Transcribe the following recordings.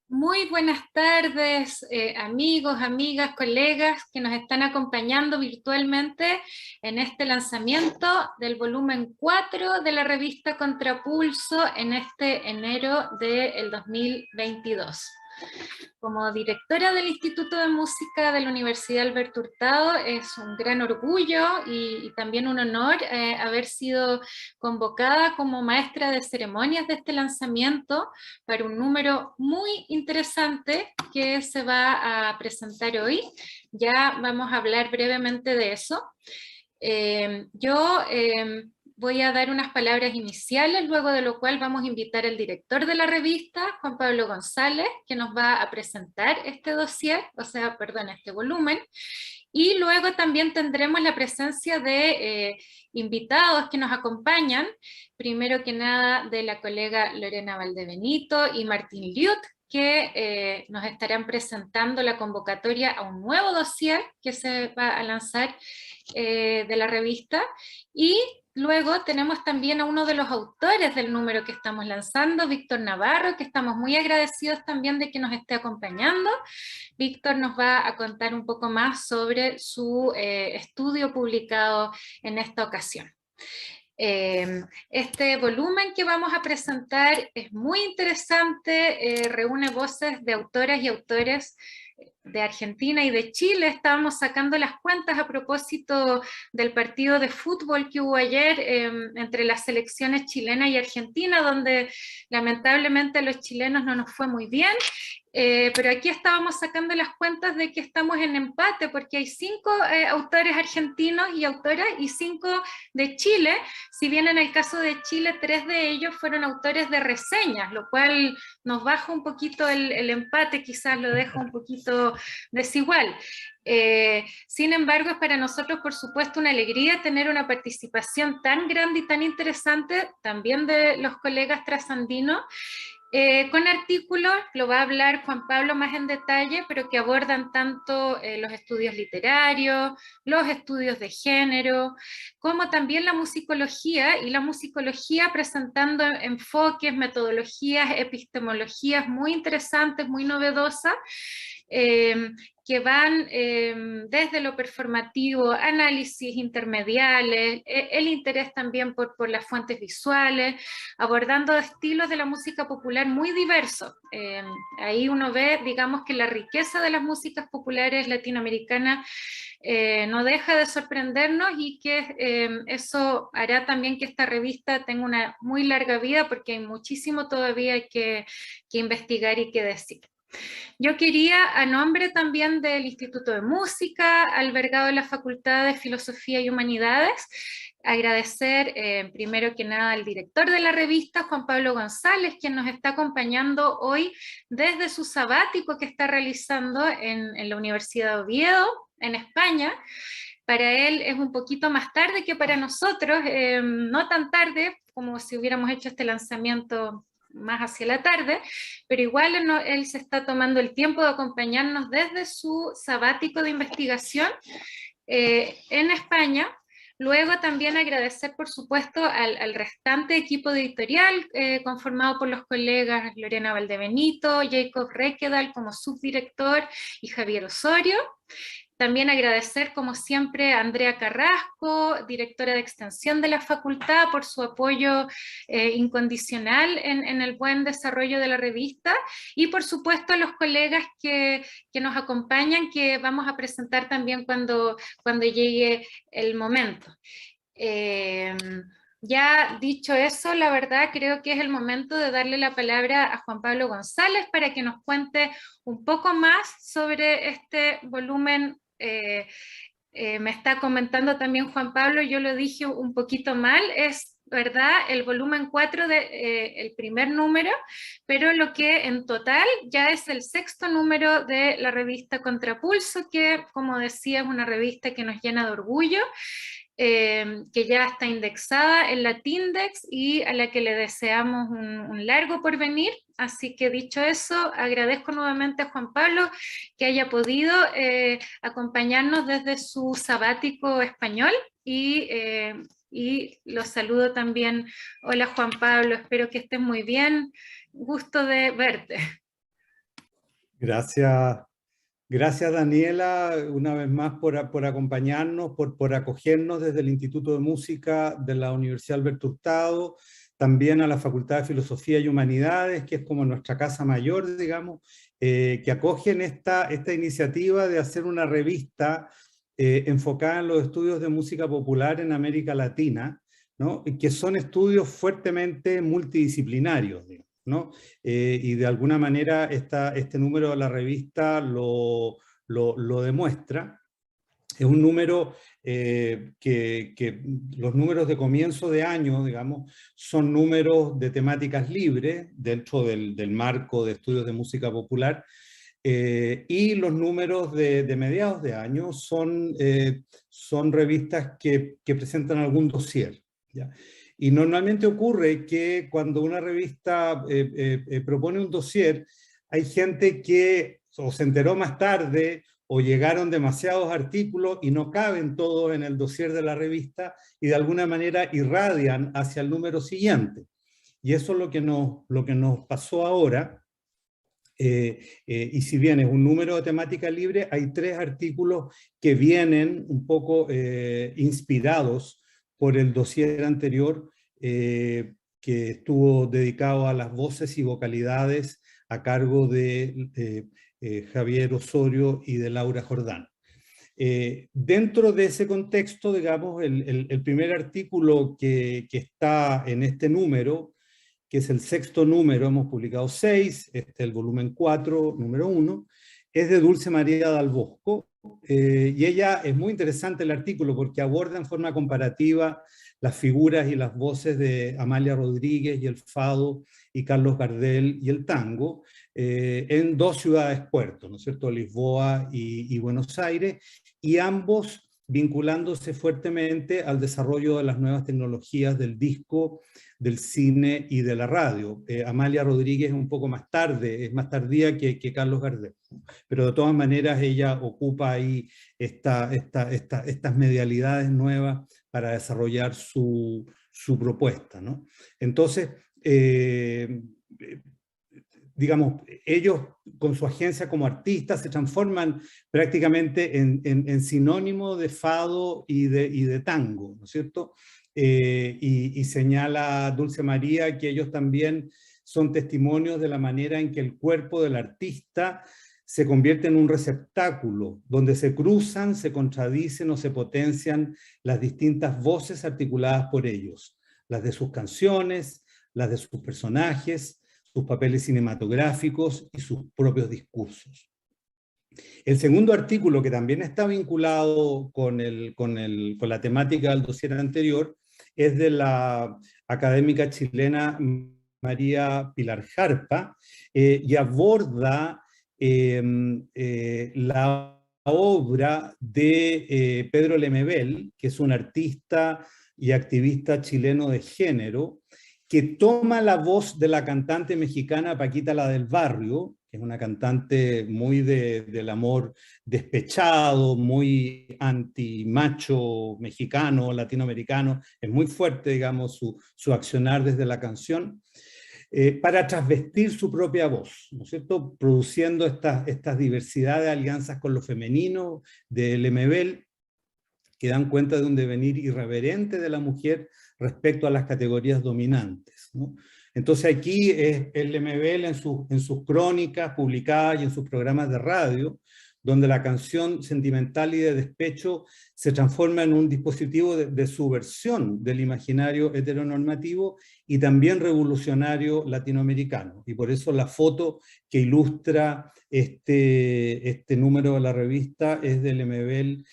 Muy buenas tardes, amigos, amigas, colegas que nos están acompañando virtualmente en este lanzamiento del volumen 4 de la revista Contrapulso en este enero del 2022. Como directora del Instituto de Música de la Universidad Alberto Hurtado, es un gran orgullo y también un honor haber sido convocada como maestra de ceremonias de este lanzamiento para un número muy interesante que se va a presentar hoy. Ya vamos a hablar brevemente de eso. Yo voy a dar unas palabras iniciales, luego de lo cual vamos a invitar al director de la revista, Juan Pablo González, que nos va a presentar este dossier, este volumen, y luego también tendremos la presencia de invitados que nos acompañan, primero que nada de la colega Lorena Valdebenito y Martín Liut, que nos estarán presentando la convocatoria a un nuevo dossier que se va a lanzar de la revista, y luego tenemos también a uno de los autores del número que estamos lanzando, Víctor Navarro, que estamos muy agradecidos también de que nos esté acompañando. Víctor nos va a contar un poco más sobre su estudio publicado en esta ocasión. Este volumen que vamos a presentar es muy interesante, reúne voces de autoras y autores de Argentina y de Chile. Estábamos sacando las cuentas a propósito del partido de fútbol que hubo ayer entre las selecciones chilena y argentina, donde lamentablemente a los chilenos no nos fue muy bien. Pero aquí estábamos sacando las cuentas de que estamos en empate, porque hay 5 autores argentinos y autoras y 5 de Chile, si bien en el caso de Chile 3 de ellos fueron autores de reseñas, lo cual nos baja un poquito el empate, quizás lo deja un poquito desigual. Sin embargo, es para nosotros, por supuesto, una alegría tener una participación tan grande y tan interesante, también de los colegas trasandinos, con artículos, lo va a hablar Juan Pablo más en detalle, pero que abordan tanto los estudios literarios, los estudios de género, como también la musicología, y la musicología presentando enfoques, metodologías, epistemologías muy interesantes, muy novedosas, eh, que van desde lo performativo, análisis intermediales, el interés también por las fuentes visuales, abordando estilos de la música popular muy diversos. Ahí uno ve, digamos, que la riqueza de las músicas populares latinoamericanas no deja de sorprendernos, y que eso hará también que esta revista tenga una muy larga vida, porque hay muchísimo todavía que investigar y que decir. Yo quería, a nombre también del Instituto de Música, albergado en la Facultad de Filosofía y Humanidades, agradecer primero que nada al director de la revista, Juan Pablo González, quien nos está acompañando hoy desde su sabático que está realizando en la Universidad de Oviedo, en España. Para él es un poquito más tarde que para nosotros, no tan tarde como si hubiéramos hecho este lanzamiento más hacia la tarde, pero igual él se está tomando el tiempo de acompañarnos desde su sabático de investigación en España. Luego también agradecer, por supuesto, al restante equipo editorial conformado por los colegas Lorena Valdebenito, Jacob Requedal como subdirector y Javier Osorio. También agradecer, como siempre, a Andrea Carrasco, directora de extensión de la facultad, por su apoyo incondicional en el buen desarrollo de la revista, y por supuesto a los colegas que nos acompañan, que vamos a presentar también cuando llegue el momento. Ya dicho eso, la verdad creo que es el momento de darle la palabra a Juan Pablo González para que nos cuente un poco más sobre este volumen. Me está comentando también Juan Pablo, yo lo dije un poquito mal, es verdad el volumen 4 el primer número, pero lo que en total ya es el 6º número de la revista Contrapulso, que como decía es una revista que nos llena de orgullo, que ya está indexada en la Tindex y a la que le deseamos un largo porvenir. Así que dicho eso, agradezco nuevamente a Juan Pablo que haya podido acompañarnos desde su sabático español, y los saludo también. Hola Juan Pablo, espero que estés muy bien, gusto de verte. Gracias, gracias Daniela, una vez más por acompañarnos, por acogernos desde el Instituto de Música de la Universidad Alberto Hurtado, también a la Facultad de Filosofía y Humanidades, que es como nuestra casa mayor, digamos, que acogen esta iniciativa de hacer una revista enfocada en los estudios de música popular en América Latina, ¿no? Y que son estudios fuertemente multidisciplinarios, digamos, ¿no? Y de alguna manera este número de la revista lo demuestra. Es un número que los números de comienzo de año, digamos, son números de temáticas libres dentro del marco de estudios de música popular, y los números de mediados de año son revistas que presentan algún dossier, ¿ya? Y normalmente ocurre que cuando una revista propone un dossier, hay gente que o se enteró más tarde o llegaron demasiados artículos y no caben todos en el dossier de la revista y de alguna manera irradian hacia el número siguiente. Y eso es lo que nos pasó ahora. Y si bien es un número de temática libre, hay 3 artículos que vienen un poco inspirados por el dossier anterior, que estuvo dedicado a las voces y vocalidades a cargo de Javier Osorio y de Laura Jordán. Dentro de ese contexto, digamos, el primer artículo que está en este número, que es el 6º número, hemos publicado 6, este es el volumen 4, número 1, es de Dulce María Dal Bosco, y ella es muy interesante el artículo porque aborda en forma comparativa las figuras y las voces de Amalia Rodríguez y el fado, y Carlos Gardel y el tango, en 2 ciudades puertos, ¿no es cierto?, Lisboa y Buenos Aires, y ambos vinculándose fuertemente al desarrollo de las nuevas tecnologías del disco, del cine y de la radio. Amalia Rodríguez es un poco más tarde, es más tardía que Carlos Gardel, pero de todas maneras ella ocupa ahí estas medialidades nuevas para desarrollar su propuesta, ¿no? Entonces, digamos, ellos con su agencia como artistas se transforman prácticamente en sinónimo de fado y de tango, ¿no es cierto? Y señala Dulce María que ellos también son testimonios de la manera en que el cuerpo del artista se convierte en un receptáculo donde se cruzan, se contradicen o se potencian las distintas voces articuladas por ellos, las de sus canciones, las de sus personajes, sus papeles cinematográficos y sus propios discursos. El segundo artículo, que también está vinculado con la temática del dossier anterior, es de la académica chilena María Pilar Jarpa, y aborda la obra de Pedro Lemebel, que es un artista y activista chileno de género, que toma la voz de la cantante mexicana Paquita la del Barrio, que es una cantante muy del amor despechado, muy anti-macho mexicano, latinoamericano, es muy fuerte, digamos, su accionar desde la canción, para trasvestir su propia voz, ¿no es cierto?, produciendo estas diversidad de alianzas con lo femenino de Lemebel, que dan cuenta de un devenir irreverente de la mujer respecto a las categorías dominantes, ¿no? Entonces aquí es el Lemebel en sus crónicas publicadas y en sus programas de radio, donde la canción sentimental y de despecho se transforma en un dispositivo de subversión del imaginario heteronormativo y también revolucionario latinoamericano. Y por eso la foto que ilustra este número de la revista es de Lemebel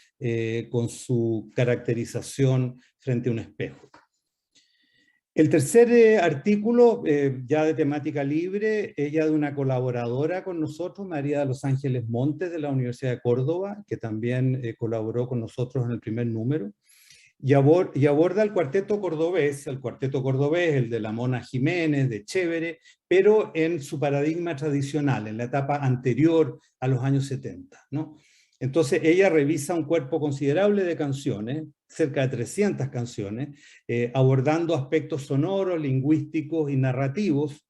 con su caracterización frente a un espejo. El tercer artículo, ya de temática libre, es ya de una colaboradora con nosotros, María de los Ángeles Montes, de la Universidad de Córdoba, que también colaboró con nosotros en el primer número, y aborda el cuarteto cordobés, el de la Mona Jiménez, de Chévere, pero en su paradigma tradicional, en la etapa anterior a los años 70, ¿no? Entonces ella revisa un cuerpo considerable de canciones, cerca de 300 canciones, abordando aspectos sonoros, lingüísticos y narrativos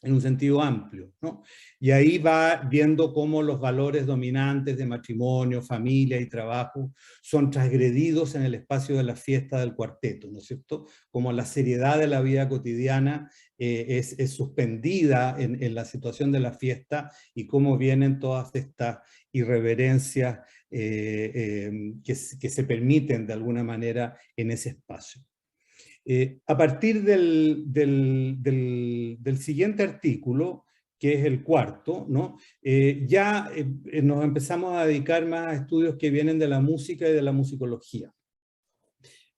en un sentido amplio, ¿no? Y ahí va viendo cómo los valores dominantes de matrimonio, familia y trabajo son transgredidos en el espacio de la fiesta del cuarteto, ¿no es cierto? Como la seriedad de la vida cotidiana es suspendida en la situación de la fiesta, y cómo vienen todas estas irreverencias que se permiten de alguna manera en ese espacio. A partir del siguiente artículo, que es el cuarto, ¿no? Nos empezamos a dedicar más a estudios que vienen de la música y de la musicología.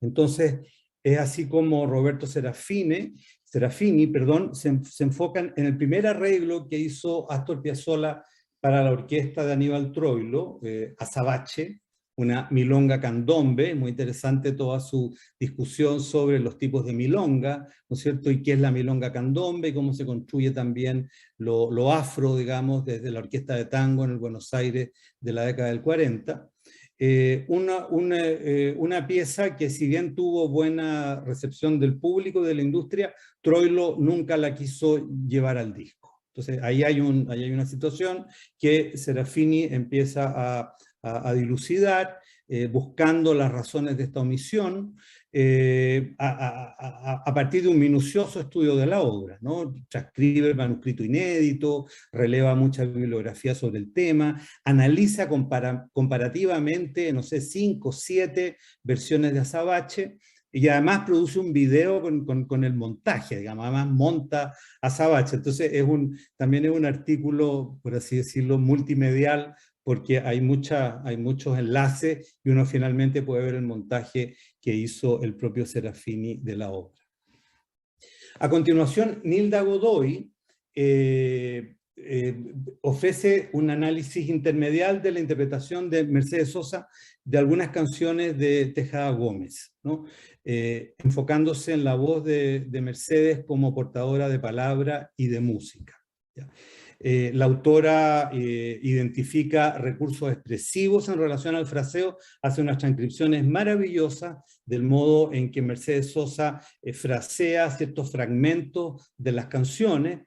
Entonces, es así como Roberto Serafini, se enfocan en el primer arreglo que hizo Astor Piazzolla para la orquesta de Aníbal Troilo, Azabache, una milonga candombe, muy interesante toda su discusión sobre los tipos de milonga, ¿no es cierto? Y qué es la milonga candombe, y cómo se construye también lo afro, digamos, desde la orquesta de tango en el Buenos Aires de la década del 40. Una pieza que, si bien tuvo buena recepción del público y de la industria, Troilo nunca la quiso llevar al disco. Entonces ahí hay una situación que Serafini empieza a dilucidar, buscando las razones de esta omisión, a partir de un minucioso estudio de la obra, ¿no? Transcribe el manuscrito inédito, releva mucha bibliografía sobre el tema, analiza comparativamente, no sé, 5 o 7 versiones de Azabache, y además produce un video con el montaje, digamos, además monta Azabache. Entonces también es un artículo, por así decirlo, multimedial, porque hay muchos enlaces, y uno finalmente puede ver el montaje que hizo el propio Serafini de la obra. A continuación, Nilda Godoy ofrece un análisis intermedial de la interpretación de Mercedes Sosa de algunas canciones de Tejada Gómez, ¿no? Enfocándose en la voz de Mercedes como portadora de palabra y de música, ¿ya? La autora identifica recursos expresivos en relación al fraseo, hace unas transcripciones maravillosas del modo en que Mercedes Sosa frasea ciertos fragmentos de las canciones,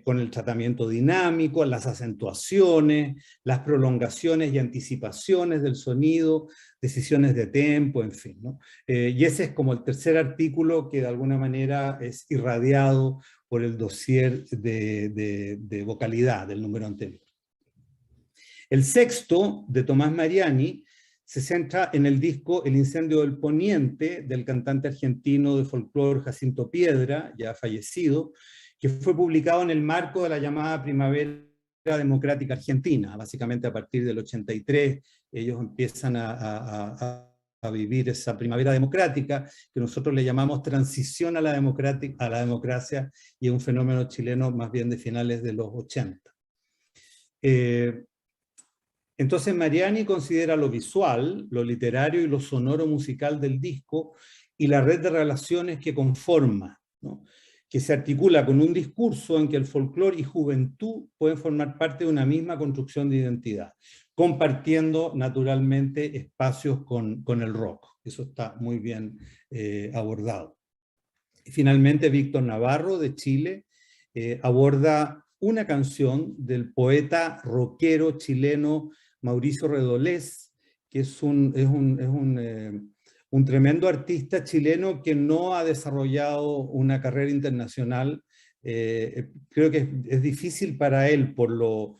con el tratamiento dinámico, las acentuaciones, las prolongaciones y anticipaciones del sonido, decisiones de tempo, en fin, ¿no? Y ese es como el tercer artículo que de alguna manera es irradiado por el dossier de vocalidad del número anterior. El sexto, de Tomás Mariani, se centra en el disco El incendio del Poniente, del cantante argentino de folclore Jacinto Piedra, ya fallecido, que fue publicado en el marco de la llamada Primavera Democrática Argentina. Básicamente a partir del 83 ellos empiezan a vivir esa primavera democrática, que nosotros le llamamos transición a la democracia, y es un fenómeno chileno más bien de finales de los 80. Entonces Mariani considera lo visual, lo literario y lo sonoro musical del disco, y la red de relaciones que conforma, ¿no? Que se articula con un discurso en que el folclore y juventud pueden formar parte de una misma construcción de identidad, compartiendo naturalmente espacios con el rock. Eso está muy bien abordado. Y finalmente, Víctor Navarro, de Chile, aborda una canción del poeta rockero chileno Mauricio Redolés, que es un tremendo artista chileno que no ha desarrollado una carrera internacional. Creo que es difícil para él porque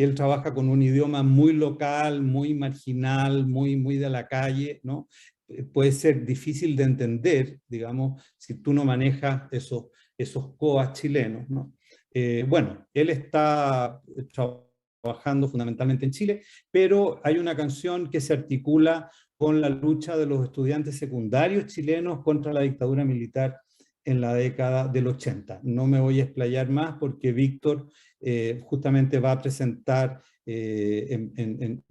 él trabaja con un idioma muy local, muy marginal, muy de la calle, ¿no? Puede ser difícil de entender, digamos, si tú no manejas esos coas chilenos, ¿no? Bueno, él está trabajando fundamentalmente en Chile, pero hay una canción que se articula con la lucha de los estudiantes secundarios chilenos contra la dictadura militar en la década del 80. No me voy a explayar más porque Víctor justamente va a presentar en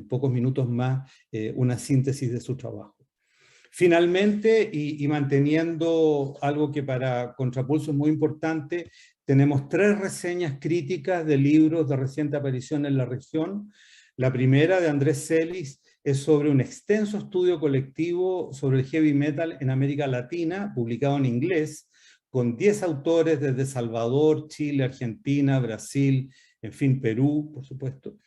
pocos minutos más una síntesis de su trabajo. Finalmente, y manteniendo algo que para Contrapulso es muy importante, tenemos 3 reseñas críticas de libros de reciente aparición en la región. La primera, de Andrés Celis, es sobre un extenso estudio colectivo sobre el heavy metal en América Latina, publicado en inglés, con 10 autores desde Salvador, Chile, Argentina, Brasil, en fin, Perú, por supuesto.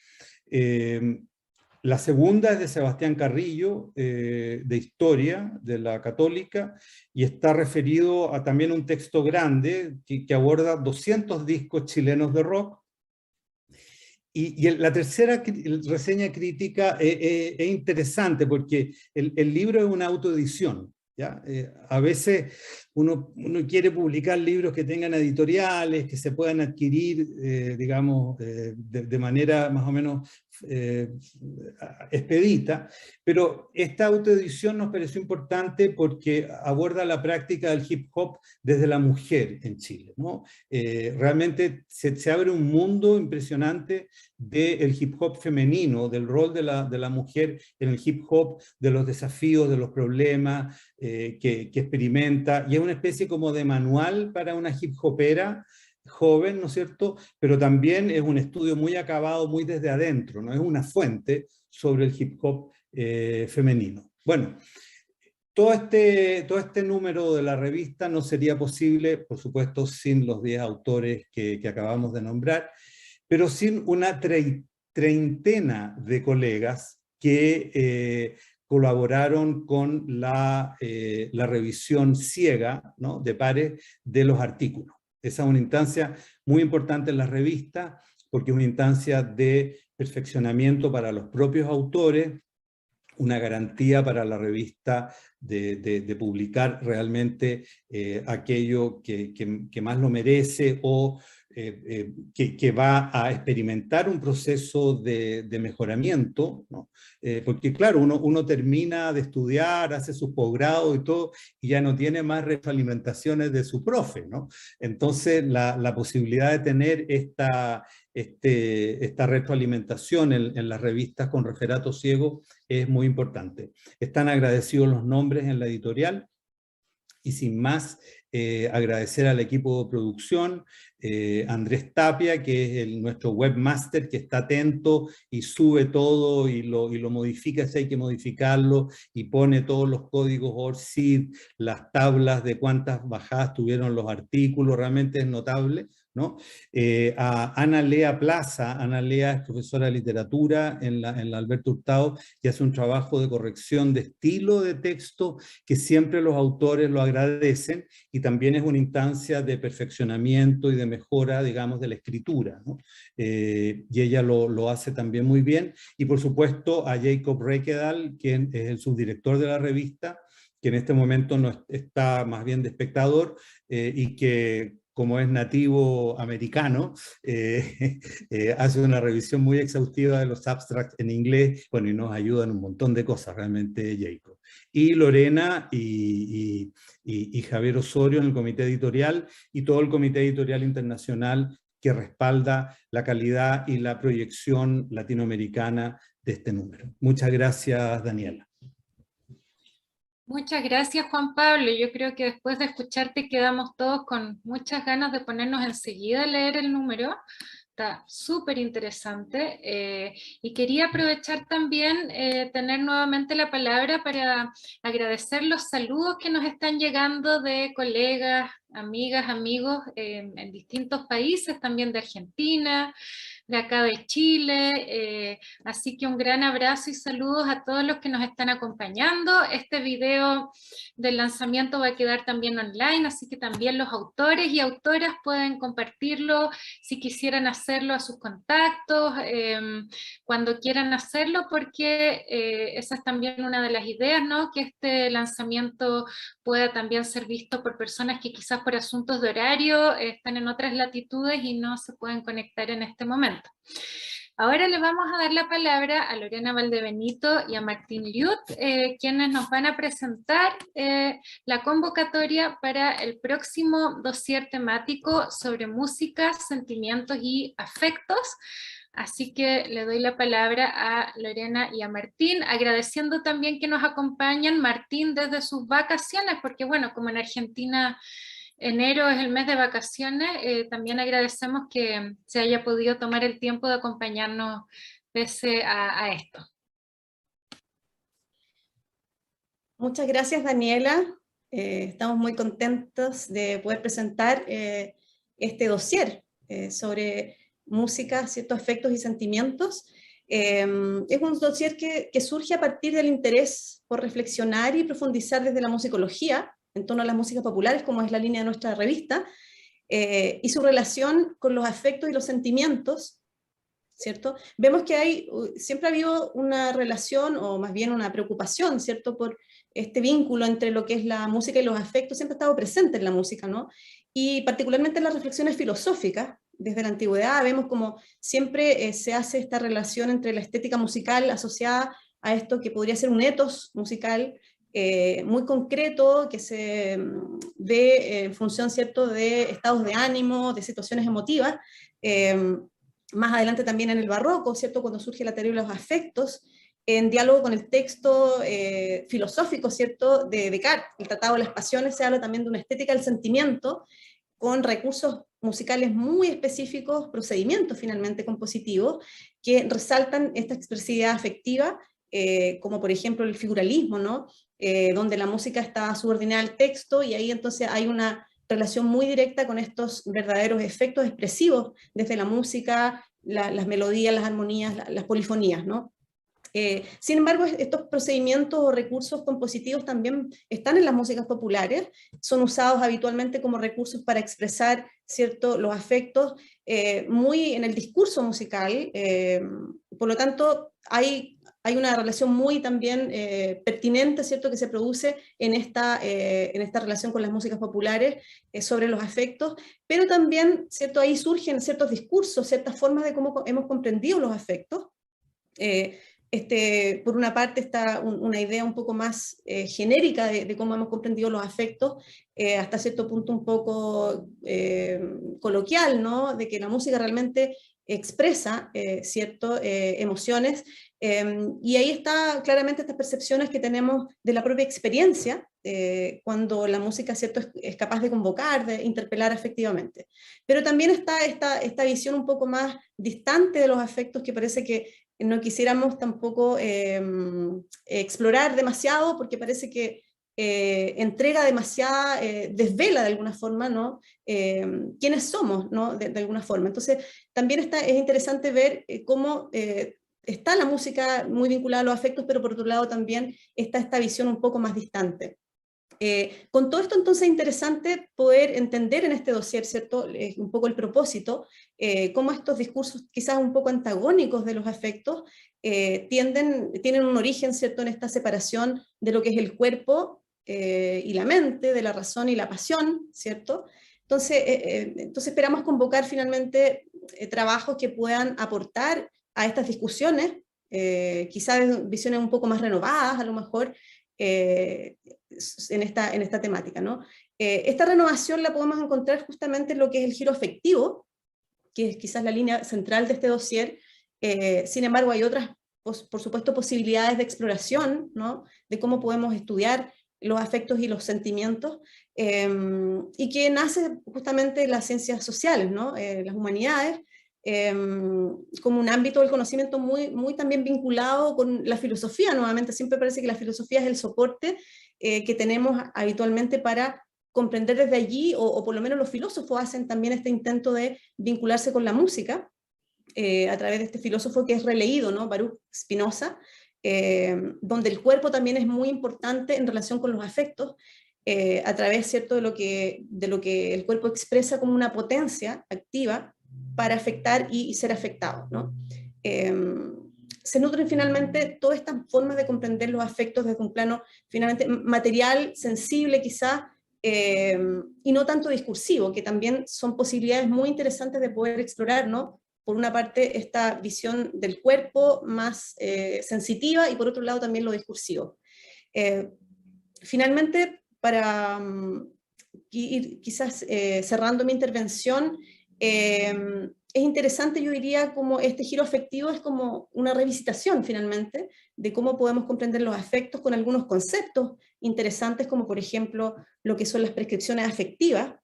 La segunda es de Sebastián Carrillo, de Historia, de la Católica, y está referido a también un texto grande que aborda 200 discos chilenos de rock. Y la tercera reseña crítica es interesante porque el libro es una autoedición, ¿ya? A veces uno quiere publicar libros que tengan editoriales, que se puedan adquirir, digamos, de manera más o menos expedita, pero esta autoedición nos pareció importante porque aborda la práctica del hip hop desde la mujer en Chile, ¿no? Realmente se abre un mundo impresionante del hip hop femenino, del rol de la mujer en el hip hop, de los desafíos, de los problemas que experimenta, y es una especie como de manual para una hip hopera joven, ¿no es cierto? Pero también es un estudio muy acabado, muy desde adentro, ¿no? Es una fuente sobre el hip hop femenino. Bueno, todo este número de la revista no sería posible, por supuesto, sin los 10 autores que acabamos de nombrar, pero sin una treintena de colegas que colaboraron con la revisión ciega, ¿no?, de pares de los artículos. Esa es una instancia muy importante en la revista, porque es una instancia de perfeccionamiento para los propios autores, una garantía para la revista de publicar realmente aquello que más lo merece, o que va a experimentar un proceso de mejoramiento, ¿no? Porque claro, uno termina de estudiar, hace su posgrado y todo, y ya no tiene más retroalimentaciones de su profe, ¿no? Entonces la posibilidad de tener esta retroalimentación en las revistas con referato ciego es muy importante. Están agradecidos los nombres en la editorial, y sin más, agradecer al equipo de producción, Andrés Tapia, que es nuestro webmaster, que está atento y sube todo y lo modifica si hay que modificarlo, y pone todos los códigos ORCID, las tablas de cuántas bajadas tuvieron los artículos, realmente es notable, ¿no? A Ana Lea Plaza. Ana Lea es profesora de literatura en la Alberto Hurtado, y hace un trabajo de corrección de estilo de texto que siempre los autores lo agradecen, y también es una instancia de perfeccionamiento y de mejora, digamos, de la escritura, ¿no? Y ella lo hace también muy bien. Y por supuesto a Jacob Rekedal, quien es el subdirector de la revista, que en este momento no está más bien de espectador, y que, como es nativo americano, hace una revisión muy exhaustiva de los abstracts en inglés, bueno, y nos ayuda en un montón de cosas realmente Jacob. Y Lorena y Javier Osorio en el comité editorial, y todo el comité editorial internacional que respalda la calidad y la proyección latinoamericana de este número. Muchas gracias, Daniela. Muchas gracias, Juan Pablo. Yo creo que después de escucharte quedamos todos con muchas ganas de ponernos enseguida a leer el número. Está súper interesante, y quería aprovechar también tener nuevamente la palabra para agradecer los saludos que nos están llegando de colegas, amigas, amigos en distintos países, también de Argentina, de acá de Chile, así que un gran abrazo y saludos a todos los que nos están acompañando. Este video del lanzamiento va a quedar también online, así que también los autores y autoras pueden compartirlo si quisieran hacerlo a sus contactos, cuando quieran hacerlo, porque esa es también una de las ideas, ¿no? Que este lanzamiento pueda también ser visto por personas que quizás por asuntos de horario están en otras latitudes y no se pueden conectar en este momento. Ahora le vamos a dar la palabra a Lorena Valdebenito y a Martín Liut, quienes nos van a presentar la convocatoria para el próximo dossier temático sobre música, sentimientos y afectos. Así que le doy la palabra a Lorena y a Martín, agradeciendo también que nos acompañan, Martín, desde sus vacaciones, porque bueno, como en Argentina enero es el mes de vacaciones, también agradecemos que se haya podido tomar el tiempo de acompañarnos pese a esto. Muchas gracias, Daniela. Estamos muy contentos de poder presentar este dossier sobre música, ciertos afectos y sentimientos. Es un dossier que surge a partir del interés por reflexionar y profundizar desde la musicología en torno a las músicas populares, como es la línea de nuestra revista, y su relación con los afectos y los sentimientos, ¿cierto? Vemos que siempre ha habido una relación, o más bien una preocupación, ¿cierto?, por este vínculo entre lo que es la música y los afectos, siempre ha estado presente en la música, ¿no? Y particularmente en las reflexiones filosóficas, desde la antigüedad, vemos como siempre se hace esta relación entre la estética musical asociada a esto que podría ser un ethos musical, muy concreto, que se ve en función, ¿cierto?, de estados de ánimo, de situaciones emotivas, más adelante también en el barroco, ¿cierto?, cuando surge la teoría de los afectos, en diálogo con el texto filosófico, ¿cierto?, de Descartes, el Tratado de las Pasiones, se habla también de una estética del sentimiento, con recursos musicales muy específicos, procedimientos finalmente compositivos, que resaltan esta expresividad afectiva, como por ejemplo el figuralismo, ¿no? Donde la música está subordinada al texto, y ahí entonces hay una relación muy directa con estos verdaderos efectos expresivos desde la música, las melodías, las armonías, las polifonías, ¿no? Sin embargo, estos procedimientos o recursos compositivos también están en las músicas populares, son usados habitualmente como recursos para expresar, ¿cierto?, los afectos, muy en el discurso musical, por lo tanto hay una relación muy también pertinente, ¿cierto?, que se produce en esta relación con las músicas populares sobre los afectos, pero también, ¿cierto?, ahí surgen ciertos discursos, ciertas formas de cómo hemos comprendido los afectos. Por una parte está una idea un poco más genérica de cómo hemos comprendido los afectos, hasta cierto punto un poco coloquial, ¿no?, de que la música realmente expresa emociones, y ahí está claramente estas percepciones que tenemos de la propia experiencia, cuando la música, ¿cierto?, es capaz de convocar, de interpelar afectivamente. Pero también está esta visión un poco más distante de los afectos, que parece que no quisiéramos tampoco explorar demasiado, porque parece que entrega demasiada, desvela de alguna forma, ¿no?, quiénes somos, ¿no?, de alguna forma. Entonces también es interesante ver cómo está la música muy vinculada a los afectos, pero por otro lado también está esta visión un poco más distante. Con todo esto, entonces, es interesante poder entender en este dossier, ¿cierto?, un poco el propósito, cómo estos discursos quizás un poco antagónicos de los afectos tienen un origen, ¿cierto?, en esta separación de lo que es el cuerpo y la mente, de la razón y la pasión, ¿cierto? Entonces esperamos convocar finalmente trabajos que puedan aportar a estas discusiones, quizás visiones un poco más renovadas, a lo mejor, en esta temática, ¿no? Esta renovación la podemos encontrar justamente en lo que es el giro afectivo, que es quizás la línea central de este dossier. Sin embargo, hay otras, por supuesto, posibilidades de exploración, ¿no?, de cómo podemos estudiar los afectos y los sentimientos, y que nace justamente de las ciencias sociales, ¿no?, las humanidades, como un ámbito del conocimiento muy, muy también vinculado con la filosofía. Nuevamente, siempre parece que la filosofía es el soporte que tenemos habitualmente para comprender desde allí, o por lo menos los filósofos hacen también este intento de vincularse con la música, a través de este filósofo que es releído, ¿no?, Baruch Spinoza, donde el cuerpo también es muy importante en relación con los afectos, a través, ¿cierto?, de lo que el cuerpo expresa como una potencia activa para afectar y ser afectado, ¿no? Se nutren finalmente todas estas formas de comprender los afectos desde un plano finalmente material, sensible quizás, y no tanto discursivo, que también son posibilidades muy interesantes de poder explorar, ¿no? Por una parte, esta visión del cuerpo más sensitiva, y por otro lado también lo discursivo. Finalmente, para ir quizás cerrando mi intervención, es interesante, yo diría, como este giro afectivo es como una revisitación finalmente de cómo podemos comprender los afectos con algunos conceptos interesantes, como por ejemplo lo que son las prescripciones afectivas,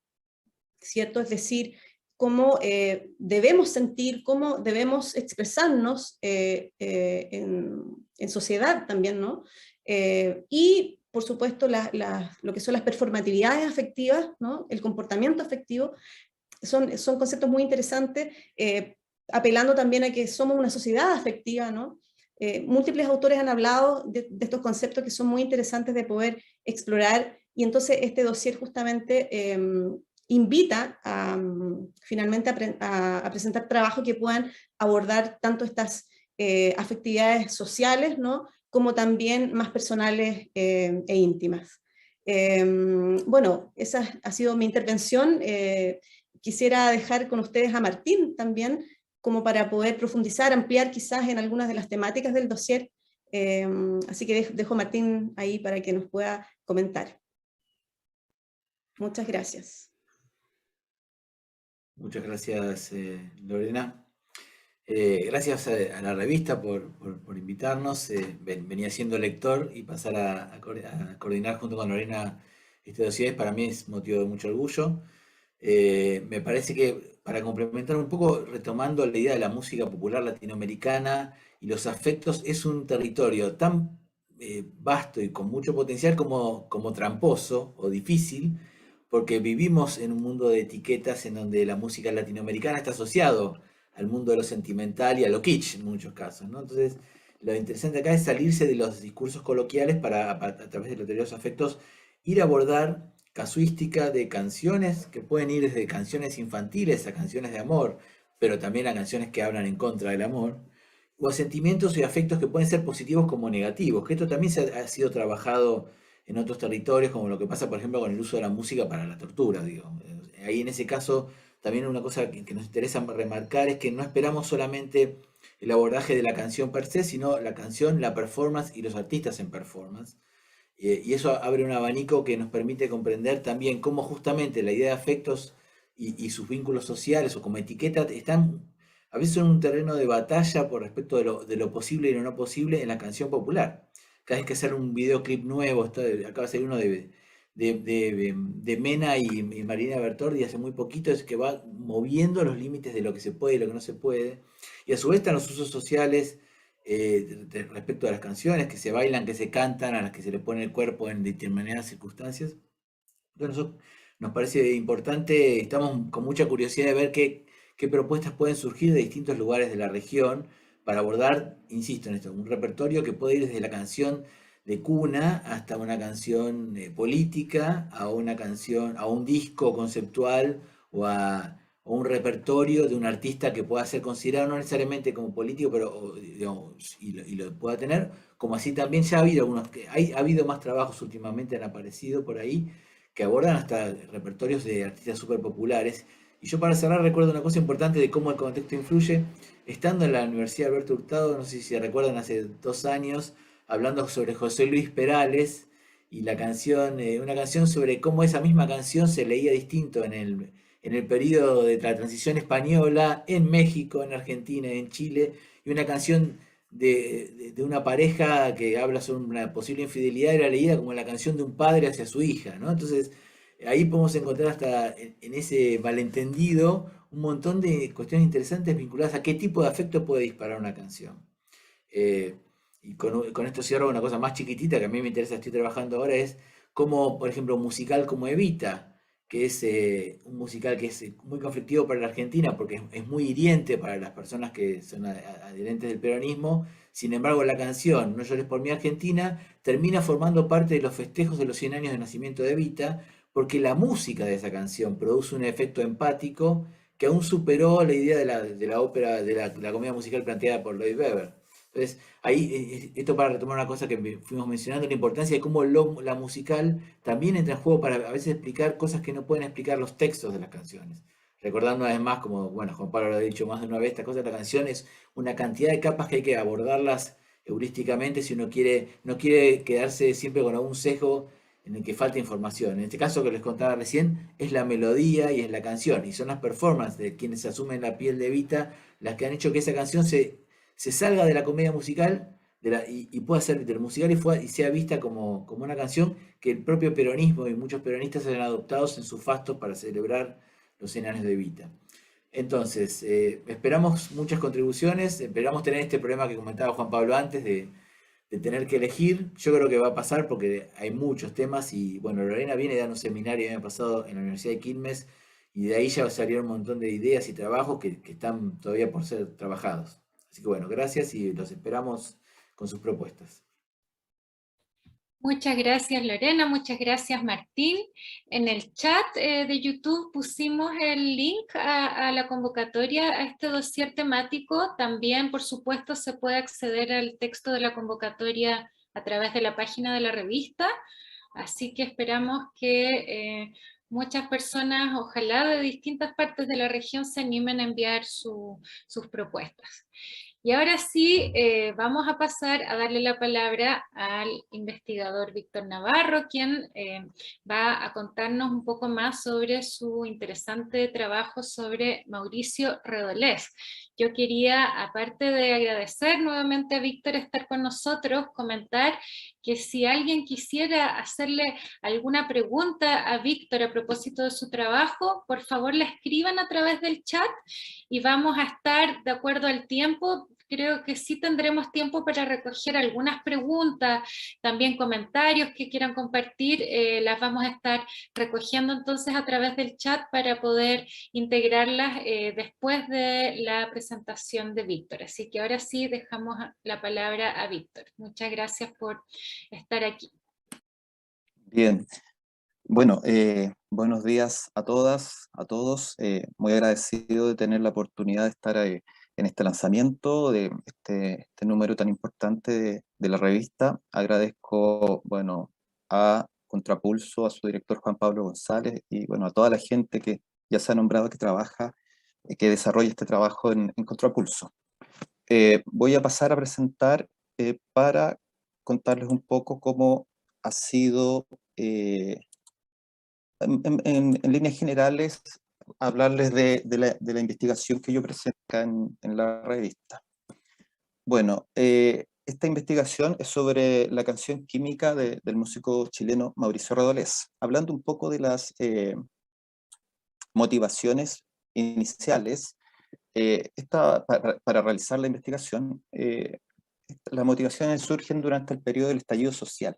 ¿cierto? Es decir, cómo debemos sentir, cómo debemos expresarnos en sociedad también, ¿no? Y por supuesto, lo que son las performatividades afectivas, ¿no? El comportamiento afectivo, son conceptos muy interesantes, apelando también a que somos una sociedad afectiva, ¿no? Múltiples autores han hablado de estos conceptos que son muy interesantes de poder explorar, y entonces este dossier justamente invita finalmente a presentar trabajos que puedan abordar tanto estas afectividades sociales, ¿no? Como también más personales e íntimas. Bueno, esa ha sido mi intervención. Quisiera dejar con ustedes a Martín también, como para poder profundizar, ampliar quizás en algunas de las temáticas del dossier. Así que dejo a Martín ahí para que nos pueda comentar. Muchas gracias. Muchas gracias, Lorena. Gracias a la revista por invitarnos. Venía siendo lector y pasar a coordinar junto con Lorena este dossier para mí es motivo de mucho orgullo. Me parece que para complementar un poco, retomando la idea de la música popular latinoamericana y los afectos, es un territorio tan vasto y con mucho potencial como tramposo o difícil, porque vivimos en un mundo de etiquetas en donde la música latinoamericana está asociado al mundo de lo sentimental y a lo kitsch en muchos casos, ¿no? Entonces, lo interesante acá es salirse de los discursos coloquiales para, a través de los teoría de los afectos, ir a abordar casuística de canciones que pueden ir desde canciones infantiles a canciones de amor, pero también a canciones que hablan en contra del amor, o a sentimientos y afectos que pueden ser positivos como negativos, que esto también ha sido trabajado en otros territorios, como lo que pasa, por ejemplo, con el uso de la música para la tortura, digo. Ahí en ese caso, también una cosa que nos interesa remarcar es que no esperamos solamente el abordaje de la canción per se, sino la canción, la performance y los artistas en performance. Y eso abre un abanico que nos permite comprender también cómo justamente la idea de afectos y sus vínculos sociales o como etiqueta están a veces en un terreno de batalla por respecto de lo posible y lo no posible en la canción popular. Cada vez que hacer un videoclip nuevo, acaba de salir uno de Mena y Marina Bertordi hace muy poquito, es que va moviendo los límites de lo que se puede y lo que no se puede. Y a su vez están los usos sociales respecto a las canciones que se bailan, que se cantan, a las que se le pone el cuerpo en determinadas circunstancias. Entonces nos parece importante, estamos con mucha curiosidad de ver qué propuestas pueden surgir de distintos lugares de la región para abordar, insisto en esto, un repertorio que puede ir desde la canción de cuna hasta una canción política, a una canción, a un disco conceptual o un repertorio de un artista que pueda ser considerado no necesariamente como político, pero digamos, y lo pueda tener, como así también ya ha habido algunos, ha habido más trabajos últimamente, han aparecido por ahí, que abordan hasta repertorios de artistas súper populares. Y yo para cerrar recuerdo una cosa importante de cómo el contexto influye. Estando en la Universidad Alberto Hurtado, no sé si se recuerdan, hace 2 años, hablando sobre José Luis Perales y la canción, una canción sobre cómo esa misma canción se leía distinto en el periodo de la transición española, en México, en Argentina, en Chile, y una canción de una pareja que habla sobre una posible infidelidad era leída como la canción de un padre hacia su hija, ¿no? Entonces, ahí podemos encontrar hasta en ese malentendido un montón de cuestiones interesantes vinculadas a qué tipo de afecto puede disparar una canción. Y con esto cierro una cosa más chiquitita que a mí me interesa, estoy trabajando ahora, es cómo, por ejemplo, un musical como Evita, que es un musical que es muy conflictivo para la Argentina porque es muy hiriente para las personas que son adherentes del peronismo. Sin embargo, la canción No llores por mi Argentina termina formando parte de los festejos de los 100 años de nacimiento de Evita, porque la música de esa canción produce un efecto empático que aún superó la idea de la ópera, de la comedia musical planteada por Lloyd Webber. Entonces, ahí, esto para retomar una cosa que fuimos mencionando, la importancia de cómo la musical también entra en juego para a veces explicar cosas que no pueden explicar los textos de las canciones. Recordando además, como bueno, Juan Pablo lo ha dicho más de una vez, esta cosa de la canción es una cantidad de capas que hay que abordarlas heurísticamente si uno no quiere quedarse siempre con algún sesgo en el que falta información. En este caso que les contaba recién, es la melodía y es la canción, y son las performances de quienes asumen la piel de Evita las que han hecho que esa canción se salga de la comedia musical y pueda ser del musical y sea vista como una canción que el propio peronismo y muchos peronistas hayan adoptado en sus fastos para celebrar los 100 años de Evita. Entonces, esperamos muchas contribuciones, esperamos tener este problema que comentaba Juan Pablo antes de de tener que elegir. Yo creo que va a pasar porque hay muchos temas y bueno, Lorena viene dando un seminario el año pasado en la Universidad de Quilmes y de ahí ya salieron un montón de ideas y trabajos que están todavía por ser trabajados. Así que bueno, gracias y los esperamos con sus propuestas. Muchas gracias Lorena, muchas gracias Martín. En el chat de YouTube pusimos el link a la convocatoria a este dossier temático. También, por supuesto, se puede acceder al texto de la convocatoria a través de la página de la revista. Así que esperamos que muchas personas, ojalá de distintas partes de la región, se animen a enviar sus propuestas. Y ahora sí, vamos a pasar a darle la palabra al investigador Víctor Navarro, quien va a contarnos un poco más sobre su interesante trabajo sobre Mauricio Redolés. Yo quería, aparte de agradecer nuevamente a Víctor estar con nosotros, comentar que si alguien quisiera hacerle alguna pregunta a Víctor a propósito de su trabajo, por favor la escriban a través del chat y vamos a estar de acuerdo al tiempo. Creo que sí tendremos tiempo para recoger algunas preguntas, también comentarios que quieran compartir, las vamos a estar recogiendo entonces a través del chat para poder integrarlas después de la presentación de Víctor. Así que ahora sí dejamos la palabra a Víctor. Muchas gracias por estar aquí. Bien, bueno, buenos días a todas, a todos. Muy agradecido de tener la oportunidad de estar en este lanzamiento de este número tan importante de la revista. Agradezco, bueno, a Contrapulso, a su director Juan Pablo González y, bueno, a toda la gente que ya se ha nombrado que trabaja, que desarrolla este trabajo en Contrapulso. Voy a pasar a presentar para contarles un poco cómo ha sido, en líneas generales, hablarles de la investigación que yo presento acá en la revista. Bueno, esta investigación es sobre la canción Química del músico chileno Mauricio Redolés, hablando un poco de las motivaciones iniciales. Para realizar la investigación, las motivaciones surgen durante el periodo del estallido social.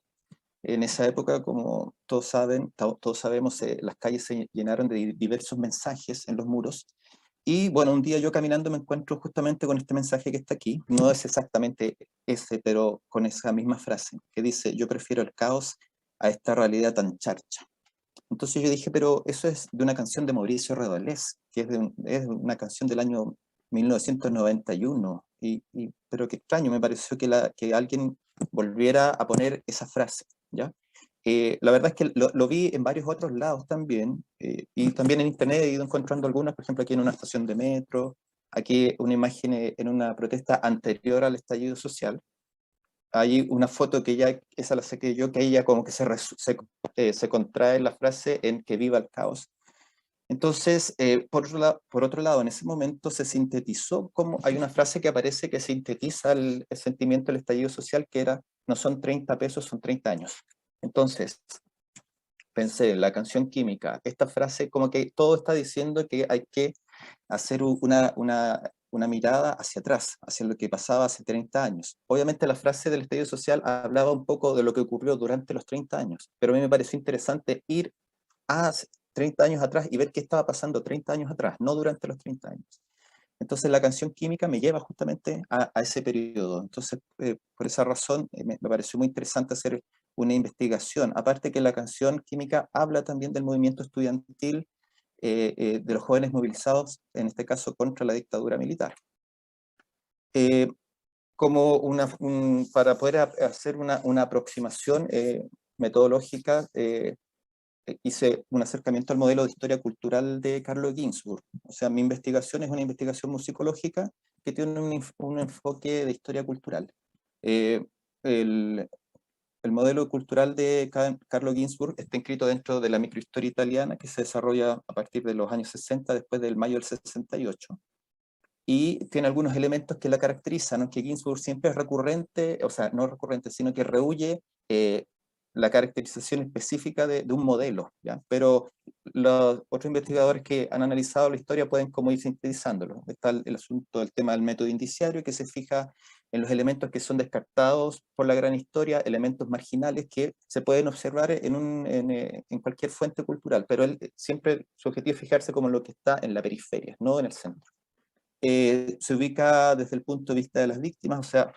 En esa época, como todos saben, todos sabemos, las calles se llenaron de diversos mensajes en los muros. Y bueno, un día yo caminando me encuentro justamente con este mensaje que está aquí. No es exactamente ese, pero con esa misma frase, que dice: yo prefiero el caos a esta realidad tan charcha. Entonces yo dije, pero eso es de una canción de Mauricio Redolés, que es una canción del año 1991. Pero qué extraño, me pareció que alguien volviera a poner esa frase, ¿ya? La verdad es que lo vi en varios otros lados también, y también en internet he ido encontrando algunas, por ejemplo aquí en una estación de metro, aquí una imagen en una protesta anterior al estallido social. Hay una foto que ya, esa la saqué yo, que ella como que se contrae la frase en que viva el caos. Entonces, por otro lado, en ese momento se sintetizó, como hay una frase que aparece que sintetiza el sentimiento del estallido social, que era: no son 30 pesos, son 30 años. Entonces, pensé, la canción Química, esta frase como que todo está diciendo que hay que hacer una mirada hacia atrás, hacia lo que pasaba hace 30 años. Obviamente la frase del estallido social hablaba un poco de lo que ocurrió durante los 30 años, pero a mí me pareció interesante ir a 30 años atrás y ver qué estaba pasando 30 años atrás, no durante los 30 años. Entonces la canción Química me lleva justamente a ese periodo. Entonces, por esa razón, me pareció muy interesante hacer una investigación. Aparte que la canción Química habla también del movimiento estudiantil, de los jóvenes movilizados, en este caso contra la dictadura militar. Para poder hacer una aproximación metodológica, hice un acercamiento al modelo de historia cultural de Carlo Ginzburg. O sea, mi investigación es una investigación musicológica que tiene un enfoque de historia cultural. El modelo cultural de Carlo Ginzburg está inscrito dentro de la microhistoria italiana que se desarrolla a partir de los años 60, después del mayo del 68. Y tiene algunos elementos que la caracterizan, aunque Ginzburg siempre es recurrente, o sea, no recurrente, sino que rehúye la caracterización específica de un modelo, ¿ya? Pero los otros investigadores que han analizado la historia pueden como ir sintetizándolo. Está el asunto del tema del método indiciario, que se fija en los elementos que son descartados por la gran historia, elementos marginales que se pueden observar en cualquier fuente cultural, pero él siempre su objetivo es fijarse como lo que está en la periferia, no en el centro. Se ubica desde el punto de vista de las víctimas, o sea,